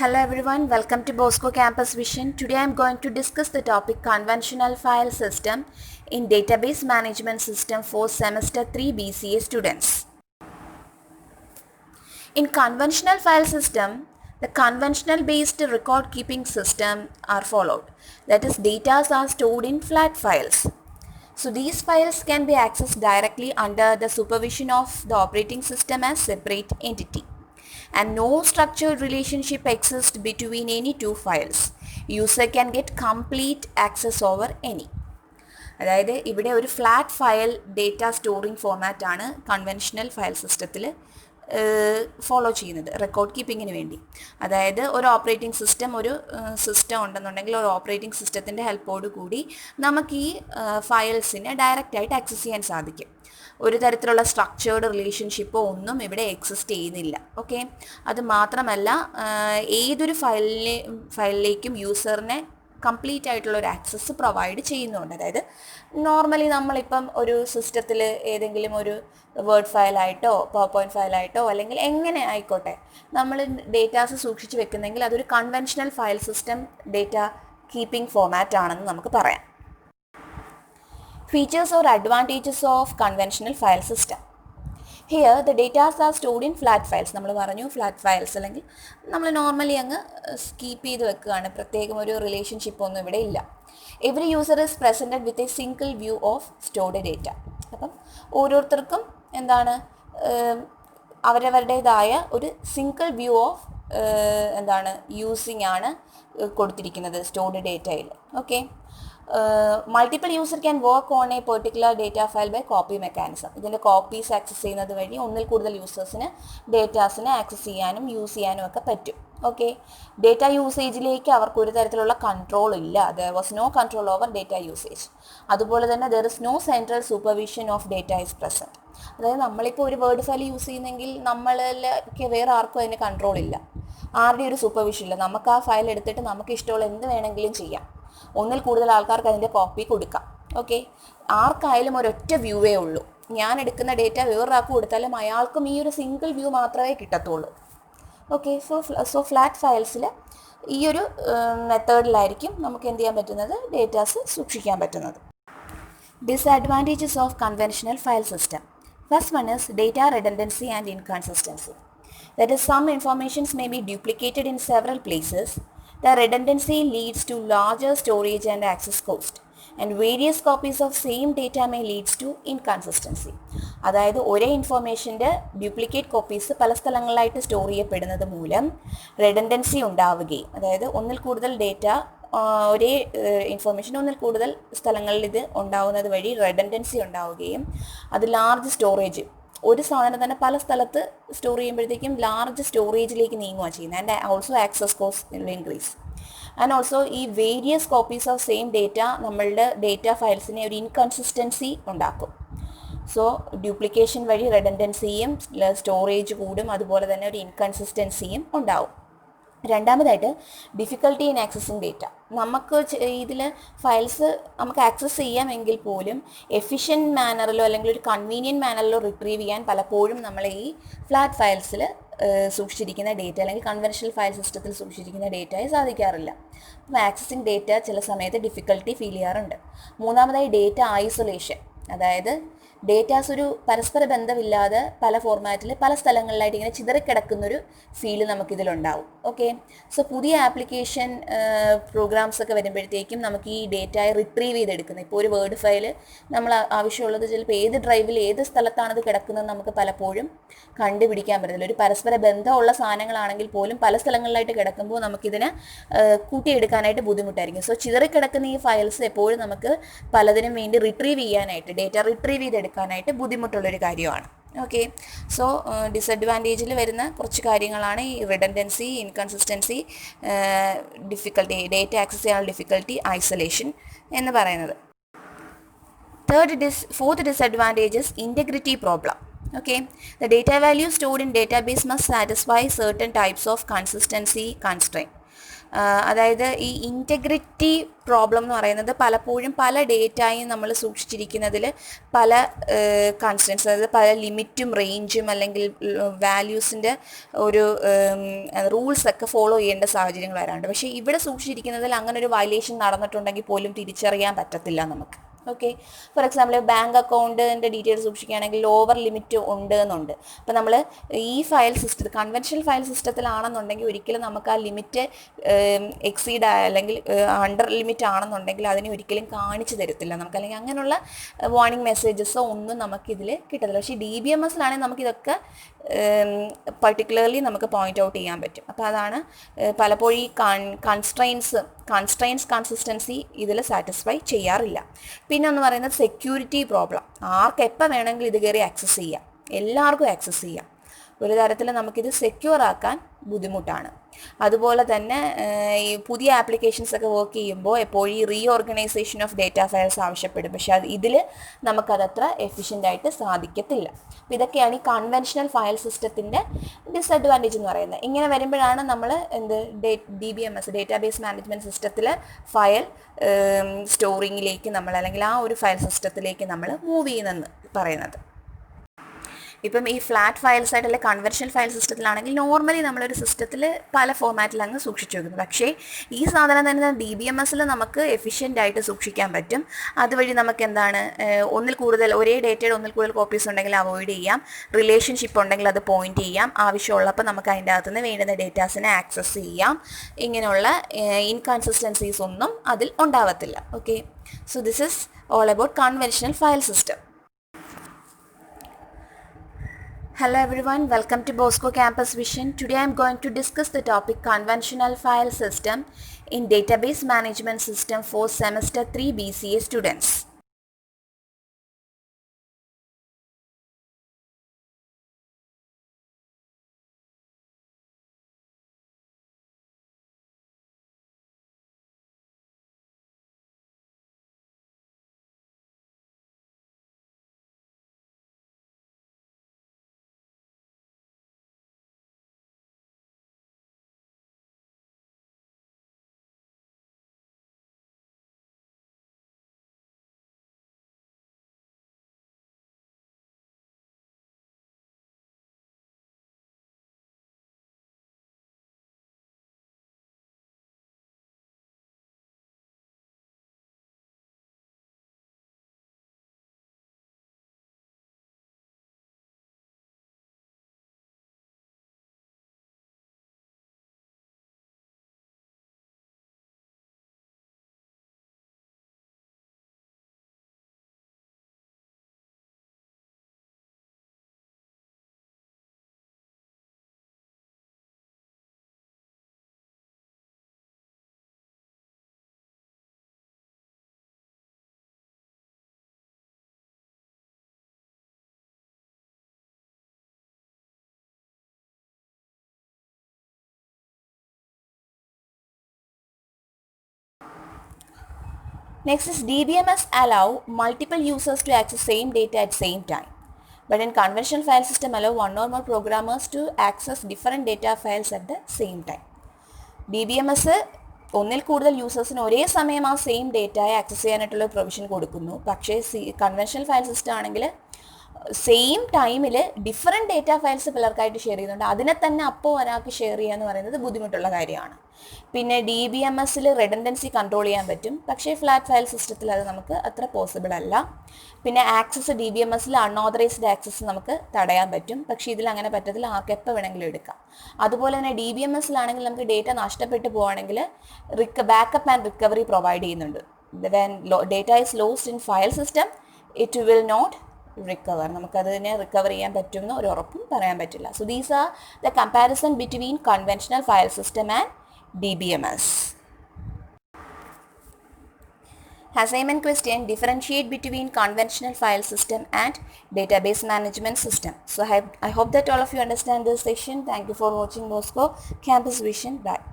Hello everyone, welcome to Bosco Campus Vision. Today I am going to discuss the topic Conventional File System in Database Management System for Semester 3 BCA students. In conventional file system, the conventional based record keeping system are followed. That is, data are stored in flat files. So these files can be accessed directly under the supervision of the operating system as separate entity. And no structured relationship exists between any two files. User can get complete access over any. അതായത് ഇവിടെ ഒരു flat file data storing ഫോർമാറ്റാണ് conventional file സിസ്റ്റത്തിൽ follow ചെയ്യുന്നത് record കീപ്പിങ്ങിന് വേണ്ടി. അതായത് ഒരു ഓപ്പറേറ്റിംഗ് സിസ്റ്റം സിസ്റ്റം ഉണ്ടെന്നുണ്ടെങ്കിൽ ഒരു ഓപ്പറേറ്റിംഗ് സിസ്റ്റത്തിൻ്റെ ഹെൽപ്പോട് കൂടി നമുക്ക് ഈ ഫയൽസിനെ ഡയറക്റ്റായിട്ട് ആക്സസ് ചെയ്യാൻ സാധിക്കും. ഒരു തരത്തിലുള്ള സ്ട്രക്ചേർഡ് റിലേഷൻഷിപ്പോ ഒന്നും ഇവിടെ എക്സിസ്റ്റ് ചെയ്യുന്നില്ല. ഓക്കെ, അത് മാത്രമല്ല ഏതൊരു ഫയലിലേക്കും യൂസറിനെ കംപ്ലീറ്റ് ആയിട്ടുള്ള ഒരു ആക്സസ് പ്രൊവൈഡ് ചെയ്യുന്നുണ്ട്. അതായത് നോർമലി നമ്മളിപ്പം ഒരു സിസ്റ്റത്തിൽ ഏതെങ്കിലും ഒരു വേർഡ് ഫയലായിട്ടോ പവർ പോയിൻറ്റ് ഫയലായിട്ടോ അല്ലെങ്കിൽ എങ്ങനെ ആയിക്കോട്ടെ നമ്മൾ ഡേറ്റാസ് സൂക്ഷിച്ച് വെക്കുന്നെങ്കിൽ അതൊരു conventional file system data keeping format ആണെന്ന് നമുക്ക് പറയാം. Features or advantages of conventional file system. Here the data are stored in flat files. നമ്മൾ പറഞ്ഞു ഫ്ലാറ്റ് ഫയൽസ് അല്ലെങ്കിൽ നമ്മൾ നോർമലി അങ്ങ് കീപ്പ് ചെയ്ത് വെക്കുകയാണ്, പ്രത്യേകം ഒരു റിലേഷൻഷിപ്പ് ഒന്നും ഇവിടെ ഇല്ല. Every user is presented with a single view of stored data. അപ്പം ഓരോരുത്തർക്കും അവരവരുടേതായ ഒരു സിംഗിൾ വ്യൂ ഓഫ് യൂസിങ് ആണ് കൊടുത്തിരിക്കുന്നത് സ്റ്റോർഡ് ഡേറ്റയിൽ. Okay, multiple user can work on a particular data file by copy mechanism. ഇതിൻ്റെ കോപ്പീസ് ആക്സസ് ചെയ്യുന്നത് വഴി ഒന്നിൽ കൂടുതൽ യൂസേഴ്സിന് ഡേറ്റാസിനെ ആക്സസ് ചെയ്യാനും യൂസ് ചെയ്യാനും ഒക്കെ പറ്റും. ഓക്കെ, ഡേറ്റ യൂസേജിലേക്ക് അവർക്ക് ഒരു തരത്തിലുള്ള കൺട്രോൾ ഇല്ല. There was no control over data usage. അതുപോലെ തന്നെ there is no central supervision of data is present. അതായത് നമ്മളിപ്പോൾ ഒരു വേർഡ് ഫയൽ യൂസ് ചെയ്യുന്നെങ്കിൽ നമ്മളിലേക്ക് വേറെ ആർക്കും അതിന് കൺട്രോൾ ഇല്ല, ആരുടെയും ഒരു സൂപ്പർവിഷൻ ഇല്ല. നമുക്ക് ആ ഫയൽ എടുത്തിട്ട് നമുക്ക് ഇഷ്ടമുള്ള എന്ത് വേണമെങ്കിലും ചെയ്യാം. ഒന്നിൽ കൂടുതൽ ആൾക്കാർക്ക് അതിൻ്റെ കോപ്പി കൊടുക്കാം. ഓക്കെ, ആർക്കായാലും ഒരൊറ്റ വ്യൂവേ ഉള്ളൂ. ഞാൻ എടുക്കുന്ന ഡേറ്റ വേറൊരാൾക്ക് കൊടുത്താലും അയാൾക്കും ഈ ഒരു സിംഗിൾ വ്യൂ മാത്രമേ കിട്ടത്തുള്ളൂ. ഓക്കെ, സോ ഫ്ലാറ്റ് ഫയൽസിൽ ഈ ഒരു മെത്തേഡിലായിരിക്കും നമുക്ക് എന്ത് ചെയ്യാൻ പറ്റുന്നത്, ഡേറ്റാസ് സൂക്ഷിക്കാൻ പറ്റുന്നത്. Disadvantages of conventional file system. First one is data redundancy and inconsistency. That is, some informations may be duplicated in several places. The redundancy leads to larger storage and access cost, and various copies of same data may leads to inconsistency. അതായത് ഒരേ ഇൻഫോർമേഷൻ്റെ duplicate copies പല സ്ഥലങ്ങളിലായിട്ട് store ചെയ്യപ്പെടുന്നത് മൂലം റെഡൻഡൻസി ഉണ്ടാവുകയും, അതായത് ഒന്നിൽ കൂടുതൽ data ഒരേ ഇൻഫോർമേഷൻ ഒന്നിൽ കൂടുതൽ സ്ഥലങ്ങളിൽ ഇത് ഉണ്ടാവുന്നത് വഴി റെഡൻഡൻസി ഉണ്ടാവുകയും അത് ലാർജ് സ്റ്റോറേജ്, ഒരു സാധനം തന്നെ പല സ്ഥലത്ത് സ്റ്റോർ ചെയ്യുമ്പോഴത്തേക്കും ലാർജ് സ്റ്റോറേജിലേക്ക് നീങ്ങുക ചെയ്യുന്നത്. And also access cost increase. And also ഈ various copies of same data നമ്മളുടെ ഡേറ്റ ഫയൽസിനെ ഒരു ഇൻകൺസിസ്റ്റൻസി ഉണ്ടാക്കും. സോ ഡ്യൂപ്ലിക്കേഷൻ വഴി റെഡൻഡൻസിയും സ്റ്റോറേജ് കൂടും, അതുപോലെ തന്നെ ഒരു ഇൻകൺസിസ്റ്റൻസിയും ഉണ്ടാവും. രണ്ടാമതായിട്ട് ഡിഫിക്കൽട്ടി ഇൻ ആക്സസിങ് ഡേറ്റ. നമുക്ക് ഇതിൽ ഫയൽസ് നമുക്ക് ആക്സസ് ചെയ്യാമെങ്കിൽ പോലും എഫിഷ്യൻറ്റ് മാനറിലോ അല്ലെങ്കിൽ ഒരു കൺവീനിയൻറ്റ് മാനറിലോ റിട്രീവ് ചെയ്യാൻ പലപ്പോഴും നമ്മൾ ഈ ഫ്ലാറ്റ് ഫയൽസിൽ സൂക്ഷിച്ചിരിക്കുന്ന ഡേറ്റ അല്ലെങ്കിൽ കൺവെൻഷണൽ ഫയൽ സിസ്റ്റത്തിൽ സൂക്ഷിച്ചിരിക്കുന്ന ഡേറ്റയെ സാധിക്കാറില്ല. അപ്പം ആക്സസിങ് ഡേറ്റ ചില സമയത്ത് ഡിഫിക്കൽട്ടി ഫീൽ ചെയ്യാറുണ്ട്. മൂന്നാമതായി ഡേറ്റ ഐസൊലേഷൻ. അതായത് ഡേറ്റാസ് ഒരു പരസ്പര ബന്ധമില്ലാതെ പല ഫോർമാറ്റിൽ പല സ്ഥലങ്ങളിലായിട്ട് ഇങ്ങനെ ചിതറിക്കിടക്കുന്നൊരു ഫീല് നമുക്കിതിലുണ്ടാവും. ഓക്കെ, സോ പുതിയ ആപ്ലിക്കേഷൻ പ്രോഗ്രാംസ് ഒക്കെ വരുമ്പോഴത്തേക്കും നമുക്ക് ഈ ഡേറ്റയെ റിട്രീവ് ചെയ്തെടുക്കുന്നത്, ഇപ്പോൾ ഒരു വേർഡ് ഫയൽ നമ്മൾ ആവശ്യമുള്ളത് ചിലപ്പോൾ ഏത് ഡ്രൈവിൽ ഏത് സ്ഥലത്താണത് കിടക്കുന്നത് നമുക്ക് പലപ്പോഴും കണ്ടുപിടിക്കാൻ പറ്റത്തില്ല. ഒരു പരസ്പര ബന്ധമുള്ള സാധനങ്ങളാണെങ്കിൽ പോലും പല സ്ഥലങ്ങളിലായിട്ട് കിടക്കുമ്പോൾ നമുക്കിതിനെ കൂട്ടിയെടുക്കാനായിട്ട് ബുദ്ധിമുട്ടായിരിക്കും. സോ ചിതറിക്കിടക്കുന്ന ഈ ഫയൽസ് എപ്പോഴും നമുക്ക് പലതിനും വേണ്ടി റിട്രീവ് ചെയ്യാനായിട്ട് ഡേറ്റ റിട്രീവ് ചെയ്തെടുക്കാനായിട്ട് ബുദ്ധിമുട്ടുള്ളൊരു കാര്യമാണ്. ഓക്കെ, സോ ഡിസഡ്വാൻറ്റേജിൽ വരുന്ന കുറച്ച് കാര്യങ്ങളാണ് ഈ redundancy, inconsistency, difficulty, data access ചെയ്യാനുള്ള ഡിഫിക്കൽട്ടി, ഐസൊലേഷൻ എന്ന് പറയുന്നത്. Fourth disadvantage is integrity problem. Okay, the data value stored in database must satisfy certain types of consistency constraint. അതായത് ഈ ഇൻറ്റഗ്രിറ്റി പ്രോബ്ലം എന്ന് പറയുന്നത് പലപ്പോഴും പല ഡേറ്റായും നമ്മൾ സൂക്ഷിച്ചിരിക്കുന്നതിൽ പല കൺസ്റ്റൻസ്, അതായത് പല ലിമിറ്റും റേഞ്ചും അല്ലെങ്കിൽ വാല്യൂസിൻ്റെ ഒരു റൂൾസൊക്കെ ഫോളോ ചെയ്യേണ്ട സാഹചര്യങ്ങൾ വരാറുണ്ട്. പക്ഷേ ഇവിടെ സൂക്ഷിച്ചിരിക്കുന്നതിൽ അങ്ങനെ ഒരു വയലേഷൻ നടന്നിട്ടുണ്ടെങ്കിൽ പോലും തിരിച്ചറിയാൻ പറ്റത്തില്ല നമുക്ക്. ഓക്കെ, ഫോർ എക്സാമ്പിൾ ബാങ്ക് അക്കൗണ്ടിൻ്റെ ഡീറ്റെയിൽസ് സൂക്ഷിക്കുകയാണെങ്കിൽ ലോവർ ലിമിറ്റ് ഉണ്ട് എന്നുണ്ട്. അപ്പോൾ നമ്മൾ ഈ ഫയൽ സിസ്റ്റത്തിൽ, കൺവെൻഷണൽ ഫയൽ സിസ്റ്റത്തിലാണെന്നുണ്ടെങ്കിൽ ഒരിക്കലും നമുക്ക് ആ ലിമിറ്റ് എക്സീഡ് അല്ലെങ്കിൽ അണ്ടർ ലിമിറ്റ് ആണെന്നുണ്ടെങ്കിൽ അതിനെ ഒരിക്കലും കാണിച്ചു തരത്തില്ല നമുക്ക്, അല്ലെങ്കിൽ അങ്ങനെയുള്ള വാർണിംഗ് മെസ്സേജസോ ഒന്നും നമുക്കിതിൽ കിട്ടത്തില്ല. പക്ഷേ DBMS-ലാണെങ്കിൽ നമുക്കിതൊക്കെ പർട്ടിക്കുലർലി നമുക്ക് പോയിന്റ് ഔട്ട് ചെയ്യാൻ പറ്റും. അപ്പോൾ അതാണ് പലപ്പോഴും ഈ കൺസ്ട്രെയിൻസ് കൺസിസ്റ്റൻസി ഇതിൽ സാറ്റിസ്ഫൈ ചെയ്യാറില്ല. പിന്നെ ഒന്ന് പറയുന്നത് സെക്യൂരിറ്റി പ്രോബ്ലം. ആർക്ക് എപ്പോൾ വേണമെങ്കിലും ഇത് കയറി ആക്സസ് ചെയ്യാം, എല്ലാവർക്കും ആക്സസ് ചെയ്യാം. ഒരു തരത്തിൽ നമുക്കിത് സെക്യൂർ ആക്കാൻ ബുദ്ധിമുട്ടാണ്. അതുപോലെ തന്നെ ഈ പുതിയ ആപ്ലിക്കേഷൻസ് ഒക്കെ വർക്ക് ചെയ്യുമ്പോൾ എപ്പോഴും ഈ റീഓർഗനൈസേഷൻ ഓഫ് ഡേറ്റ ഫയൽസ് ആവശ്യപ്പെടും. പക്ഷേ ഇതിൽ നമുക്കതത്ര എഫിഷ്യൻ്റായിട്ട് സാധിക്കത്തില്ല. അപ്പോൾ ഇതൊക്കെയാണ് ഈ കൺവെൻഷണൽ ഫയൽ സിസ്റ്റത്തിൻ്റെ ഡിസഡ്വാൻറ്റേജ് എന്ന് പറയുന്നത്. ഇങ്ങനെ വരുമ്പോഴാണ് നമ്മൾ DBMS ഡേറ്റാബേസ് മാനേജ്മെൻറ്റ് സിസ്റ്റത്തിൽ ഫയൽ സ്റ്റോറിങ്ങിലേക്ക് നമ്മൾ, അല്ലെങ്കിൽ ആ ഒരു ഫയൽ സിസ്റ്റത്തിലേക്ക് നമ്മൾ മൂവ് ചെയ്യുന്നെന്ന് പറയുന്നത്. ഇപ്പം ഈ ഫ്ലാറ്റ് ഫയൽസ് ആയിട്ട് അല്ലെങ്കിൽ കൺവെൻഷണൽ ഫയൽ സിസ്റ്റത്തിലാണെങ്കിൽ നോർമലി നമ്മളൊരു സിസ്റ്റത്തിൽ പല ഫോർമാറ്റിൽ അങ്ങ് സൂക്ഷിച്ചു വെക്കുന്നു. പക്ഷേ ഈ സാധനം തന്നെ DBMS-ൽ നമുക്ക് എഫിഷ്യൻ്റ് ആയിട്ട് സൂക്ഷിക്കാൻ പറ്റും. അതുവഴി നമുക്ക് എന്താണ്, ഒന്നിൽ കൂടുതൽ, ഒരേ ഡേറ്റയുടെ ഒന്നിൽ കൂടുതൽ കോപ്പീസ് ഉണ്ടെങ്കിൽ അവോയ്ഡ് ചെയ്യാം, റിലേഷൻഷിപ്പ് ഉണ്ടെങ്കിൽ അത് പോയിന്റ് ചെയ്യാം, ആവശ്യമുള്ളപ്പോൾ നമുക്ക് അതിൻ്റെ അകത്തുനിന്ന് വേണ്ടുന്ന ഡേറ്റാസിനെ ആക്സസ് ചെയ്യാം. ഇങ്ങനെയുള്ള ഇൻകൺസിസ്റ്റൻസീസ് ഒന്നും അതിൽ ഉണ്ടാവത്തില്ല. Okay, so this is all about conventional file system. Hello everyone, welcome to Bosco Campus Vision. Today I am going to discuss the topic Conventional File System in Database Management System for Semester 3 BCA students. Next is DBMS allow multiple users to access same data at same time. But in conventional file system allow one or more programmers to access different data files at the same time. DBMS ഒന്നിൽ കൂടുതൽ യൂസേഴ്സിന് ഒരേ സമയം ആ same ഡേറ്റയെ access ചെയ്യാനായിട്ടുള്ള provision കൊടുക്കുന്നു. പക്ഷേ conventional file system ആണെങ്കിൽ സെയിം ടൈമിൽ ഡിഫറെൻറ്റ് ഡേറ്റ ഫയൽസ് പിള്ളേർക്കായിട്ട് ഷെയർ ചെയ്യുന്നുണ്ട്. അതിനെ തന്നെ അപ്പോൾ ഒരാൾക്ക് ഷെയർ ചെയ്യുക എന്ന് പറയുന്നത് ബുദ്ധിമുട്ടുള്ള കാര്യമാണ്. പിന്നെ DBMS-ൽ റിഡൻഡൻസി കൺട്രോൾ ചെയ്യാൻ പറ്റും, പക്ഷേ ഫ്ലാറ്റ് ഫയൽ സിസ്റ്റത്തിൽ അത് നമുക്ക് അത്ര പോസിബിൾ അല്ല. പിന്നെ ആക്സസ് DBMS-ൽ അൺഓതറൈസ്ഡ് ആക്സസ് നമുക്ക് തടയാൻ പറ്റും, പക്ഷേ ഇതിൽ അങ്ങനെ പറ്റത്തില്ല, ആർക്ക് എപ്പോൾ വേണമെങ്കിലും എടുക്കാം. അതുപോലെ തന്നെ DBMS-ലാണെങ്കിൽ നമുക്ക് ഡേറ്റ നഷ്ടപ്പെട്ടു പോവുകയാണെങ്കിൽ ബാക്കപ്പ് ആൻഡ് റിക്കവറി പ്രൊവൈഡ് ചെയ്യുന്നുണ്ട്. When data is lost in file system it will not recover, നമുക്കതിനെ റിക്കവർ ചെയ്യാൻ പറ്റുമെന്ന് ഒരു ഉറപ്പും പറയാൻ പറ്റില്ല. So these are the comparison between conventional file system and DBMS. Assignment question: differentiate between conventional file system and database management system. So I hope that all of you understand this section. Thank you for watching Bosco Campus Vision. Bye.